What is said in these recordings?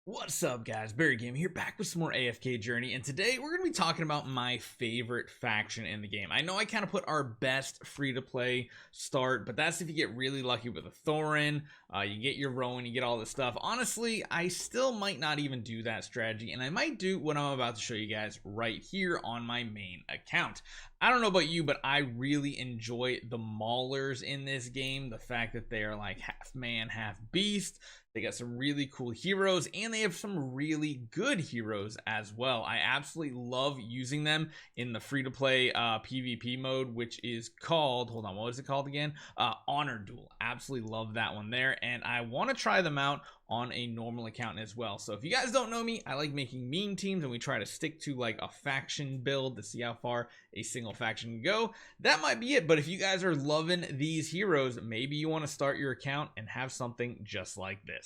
What's up, guys? Barry Game here, back with some more AFK Journey, and today we're going to be talking about my favorite faction in the game. I know I kind of put our best free-to-play start, but that's if you get really lucky with a Thorin, you get your Rowan, you get all this stuff. Honestly, I still might not even do that strategy, and I might do what I'm about to show you guys right here on my main account. I don't know about you, but I really enjoy the Maulers in this game. The fact that they are like half man, half beast. They got some really cool heroes, and they have some really good heroes as well. I absolutely love using them in the free-to-play PvP mode, which is called, hold on, what was it called again? Honor Duel. Absolutely love that one there, and I want to try them out on a normal account as well. So if you guys don't know me, I like making meme teams, and we try to stick to like a faction build to see how far a single faction can go. That might be it, but if you guys are loving these heroes, maybe you want to start your account and have something just like this.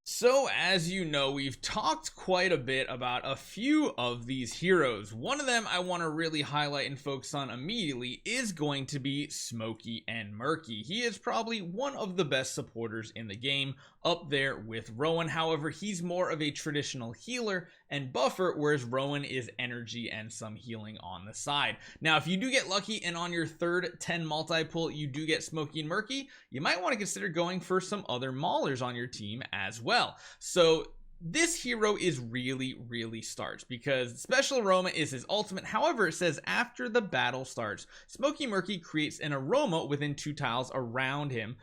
So as you know, we've talked quite a bit about a few of these heroes. One of them I want to really highlight and focus on immediately is going to be Smokey and Meerky. He is probably one of the best supporters in the game, up there with Rowan. However, he's more of a traditional healer and buffer, whereas Rowan is energy and some healing on the side. Now, if you do get lucky and on your third 10 multi-pull you do get Smokey and Meerky, you might want to consider going for some other Maulers on your team as well. So this hero is really starts because special aroma is his ultimate. However, it says after the battle starts, Smokey Meerky creates an aroma within 2 tiles around him.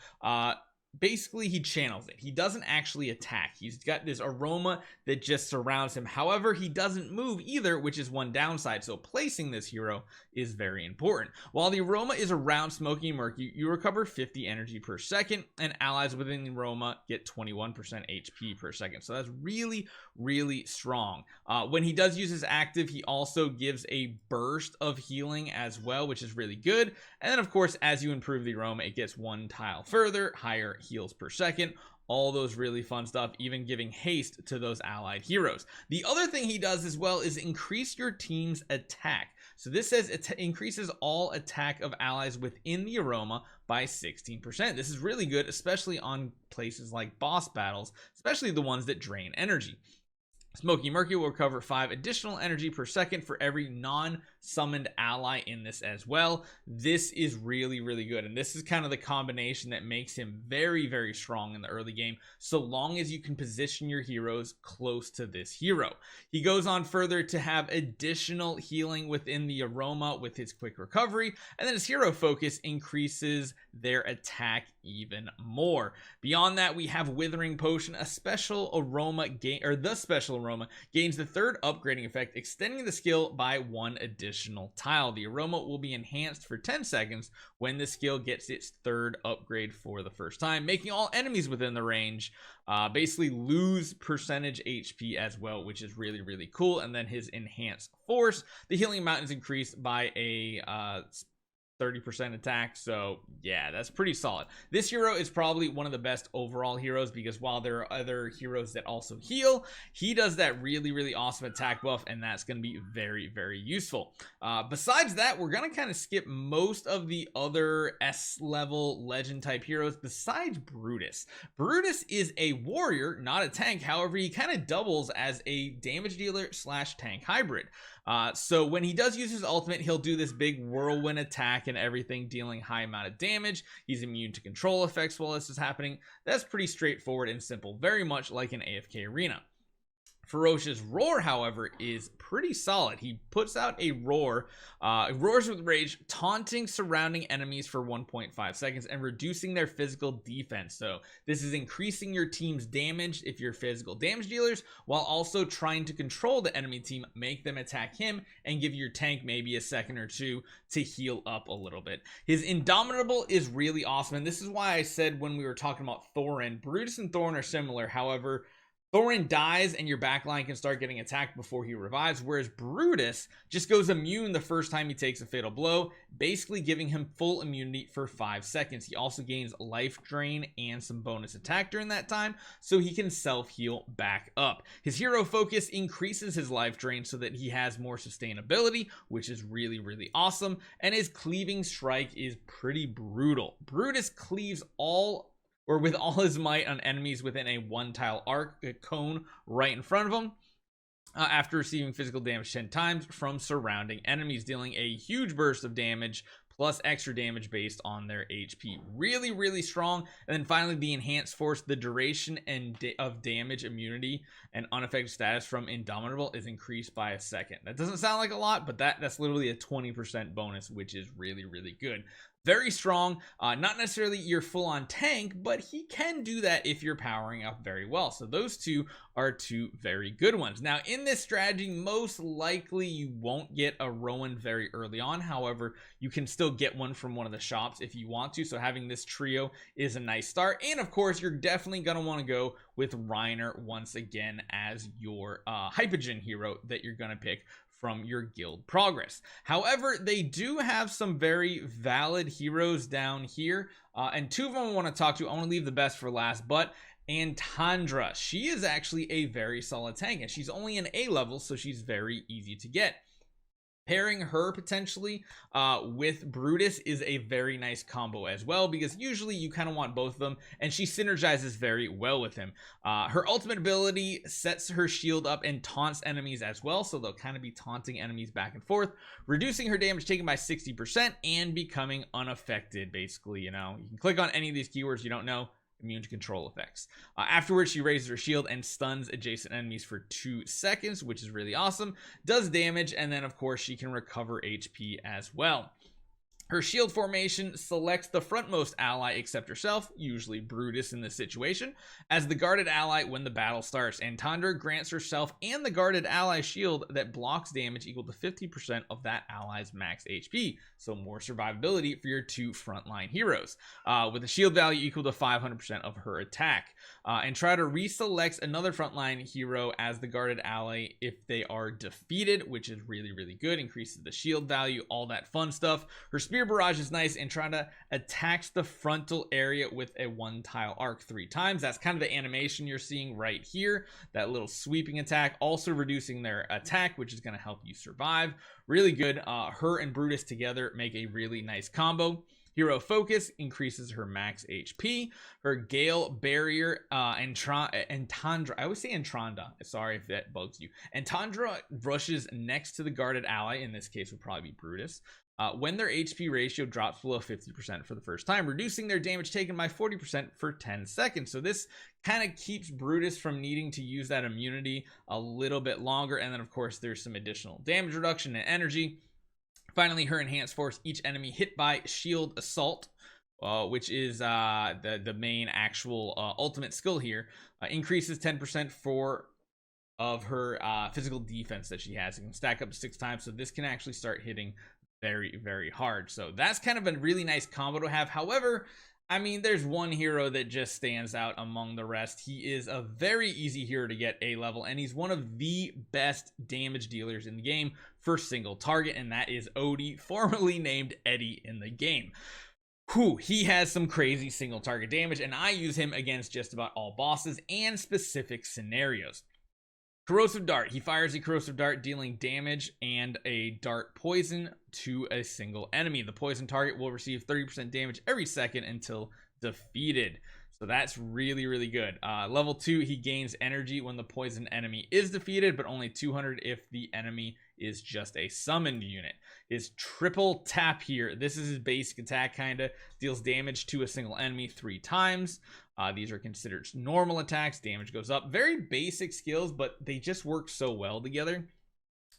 Basically, he channels it. He doesn't actually attack. He's got this aroma that just surrounds him. However, he doesn't move either, which is one downside. So placing this hero is very important. While the aroma is around Smokey and Meerky, you recover 50 energy per second, and allies within the aroma get 21% HP per second. So that's really strong. When he does use his active, he also gives a burst of healing as well, which is really good. And then, of course, as you improve the aroma, it gets 1 tile further, higher heals per second, all those really fun stuff, even giving haste to those allied heroes. The other thing he does as well is increase your team's attack. So this says it increases all attack of allies within the aroma by 16%. This is really good, especially on places like boss battles, especially the ones that drain energy. Smokey Meerky will recover 5 additional energy per second for every non-summoned ally in this as well. This is really good, and this is kind of the combination that makes him very strong in the early game, so long as you can position your heroes close to this hero. He goes on further to have additional healing within the aroma with his quick recovery, and then his hero focus increases their attack even more. Beyond that, we have Withering Potion, a special aroma the special aroma gains the 3rd upgrading effect, extending the skill by 1 additional tile. The aroma will be enhanced for 10 seconds when the skill gets its 3rd upgrade for the first time, making all enemies within the range basically lose percentage HP as well, which is really cool. And then his enhanced force, the healing amount is increased by a 30% attack. So yeah, that's pretty solid. This hero is probably one of the best overall heroes because while there are other heroes that also heal, he does that really awesome attack buff, and that's going to be very useful. Besides that, we're going to kind of skip most of the other S level legend type heroes besides Brutus. Brutus is a warrior, not a tank. However, he kind of doubles as a damage dealer / tank hybrid. So when he does use his ultimate, he'll do this big whirlwind attack and everything, dealing high amount of damage. He's immune to control effects while this is happening. That's pretty straightforward and simple, very much like an AFK arena. Ferocious Roar, however, is pretty solid. He puts out a roar, roars with rage, taunting surrounding enemies for 1.5 seconds and reducing their physical defense. So this is increasing your team's damage if you're physical damage dealers, while also trying to control the enemy team, make them attack him, and give your tank maybe a second or two to heal up a little bit. His Indomitable is really awesome, and this is why I said when we were talking about Thorin, Brutus and Thorin are similar. However, Thorin dies and your backline can start getting attacked before he revives, whereas Brutus just goes immune the first time he takes a fatal blow, basically giving him full immunity for 5 seconds. He also gains life drain and some bonus attack during that time, so he can self-heal back up. His hero focus increases his life drain so that he has more sustainability, which is really awesome, and his cleaving strike is pretty brutal. Brutus cleaves with all his might on enemies within a 1-tile arc cone right in front of him, after receiving physical damage 10 times from surrounding enemies, dealing a huge burst of damage plus extra damage based on their HP. Really strong. And then finally, the enhanced force, the duration of damage, immunity, and unaffected status from Indomitable is increased by a second. That doesn't sound like a lot, but that's literally a 20% bonus, which is really good. Very strong, not necessarily your full-on tank, but he can do that if you're powering up very well. So those two are two very good ones. Now, in this strategy, most likely you won't get a Rowan very early on. However, you can still get one from one of the shops if you want to. So having this trio is a nice start. And of course, you're definitely going to want to go with Reiner once again as your Hypogen hero that you're going to pick from your guild progress. However, they do have some very valid heroes down here, and two of them I want to talk to. I want to leave the best for last, but Antandra, she is actually a very solid tank, and she's only an A level, so she's very easy to get. Pairing her potentially with Brutus is a very nice combo as well, because usually you kind of want both of them, and she synergizes very well with him. Her ultimate ability sets her shield up and taunts enemies as well, so they'll kind of be taunting enemies back and forth, reducing her damage taken by 60% and becoming unaffected. Basically, you know, you can click on any of these keywords you don't know. Immune to control effects. Afterwards, she raises her shield and stuns adjacent enemies for 2 seconds, which is really awesome. Does damage, and then of course she can recover HP as well. Her shield formation selects the frontmost ally except herself, usually Brutus in this situation, as the guarded ally when the battle starts. Antandra grants herself and the guarded ally shield that blocks damage equal to 50% of that ally's max HP, so more survivability for your two frontline heroes, with a shield value equal to 500% of her attack. And try to reselect another frontline hero as the guarded ally if they are defeated, which is really good. Increases the shield value, all that fun stuff. Her spear barrage is nice, and try to attack the frontal area with a 1-tile arc 3 times. That's kind of the animation you're seeing right here, that little sweeping attack, also reducing their attack, which is going to help you survive. Really good. Her and Brutus together make a really nice combo. Hero focus increases her max HP. Her Gale barrier, Antandra, I always say Antandra, sorry if that bugs you. Antandra rushes next to the guarded ally, in this case would probably be Brutus, when their HP ratio drops below 50% for the first time, reducing their damage taken by 40% for 10 seconds. So this kind of keeps Brutus from needing to use that immunity a little bit longer. And then of course there's some additional damage reduction and energy. Finally, her enhanced force, each enemy hit by shield assault, which is the main actual ultimate skill here, increases 10% of her physical defense that she has. It can stack up to 6 times, so this can actually start hitting very hard. So that's kind of a really nice combo to have. However, I mean, there's one hero that just stands out among the rest. He is a very easy hero to get A level, and he's one of the best damage dealers in the game for single target, and that is Odie, formerly named Eddie in the game. He has some crazy single target damage, and I use him against just about all bosses and specific scenarios. Corrosive Dart. He fires a corrosive dart, dealing damage and a dart poison to a single enemy. The poison target will receive 30% damage every second until defeated. So that's really good. Level 2, he gains energy when the poison enemy is defeated, but only 200 if the enemy is just a summoned unit. His triple tap here, this is his basic attack, kinda deals damage to a single enemy 3 times. These are considered normal attacks. Damage goes up. Very basic skills, but they just work so well together.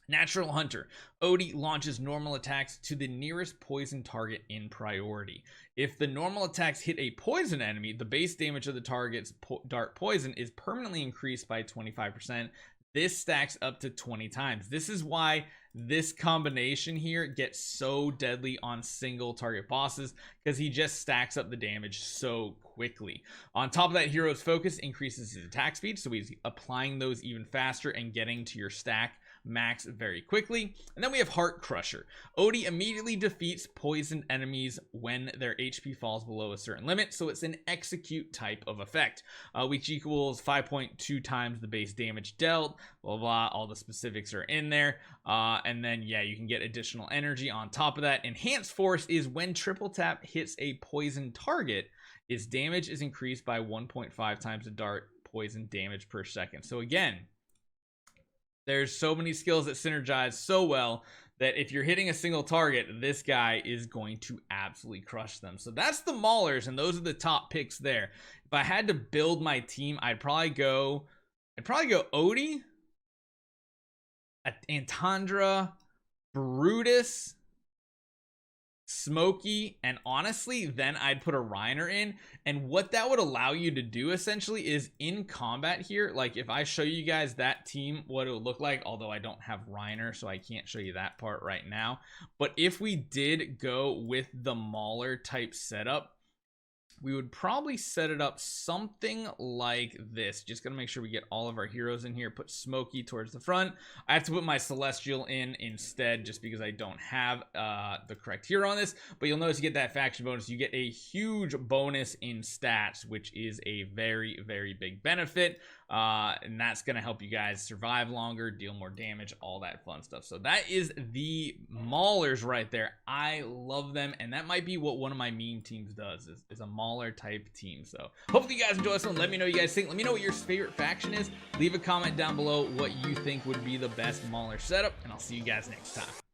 Natural Hunter. Odie launches normal attacks to the nearest poison target in priority. If the normal attacks hit a poison enemy, the base damage of the target's dart poison is permanently increased by 25%. This stacks up to 20 times. This is why this combination here gets so deadly on single target bosses because he just stacks up the damage so quickly. On top of that, Hero's Focus increases his attack speed, so he's applying those even faster and getting to your stack max very quickly. And then we have Heart Crusher. Odie immediately defeats poisoned enemies when their HP falls below a certain limit, so it's an execute type of effect, which equals 5.2 times the base damage dealt, blah blah, all the specifics are in there. And then yeah, you can get additional energy on top of that. Enhanced Force is when triple tap hits a poison target, its damage is increased by 1.5 times the dart poison damage per second. So again, there's so many skills that synergize so well that if you're hitting a single target, this guy is going to absolutely crush them. So that's the Maulers, and those are the top picks there. If I had to build my team, I'd probably go Odie, Antandra, Brutus, Smokey, and honestly then I'd put a Reiner in. And what that would allow you to do essentially is in combat here, like if I show you guys that team, what it would look like, although I don't have Reiner so I can't show you that part right now, but if we did go with the Mauler type setup, we would probably set it up something like this. Just gonna make sure we get all of our heroes in here. Put Smokey towards the front. I have to put my Celestial in instead just because I don't have the correct hero on this, but you'll notice you get that faction bonus. You get a huge bonus in stats, which is a very, very big benefit, and that's gonna help you guys survive longer, deal more damage, all that fun stuff. So that is the Maulers right there. I love them, and that might be what one of my meme teams does, is a Mauler type team. So hopefully you guys enjoy this one. Let me know what you guys think. Let me know what your favorite faction is. Leave a comment down below what you think would be the best Mauler setup, and I'll see you guys next time.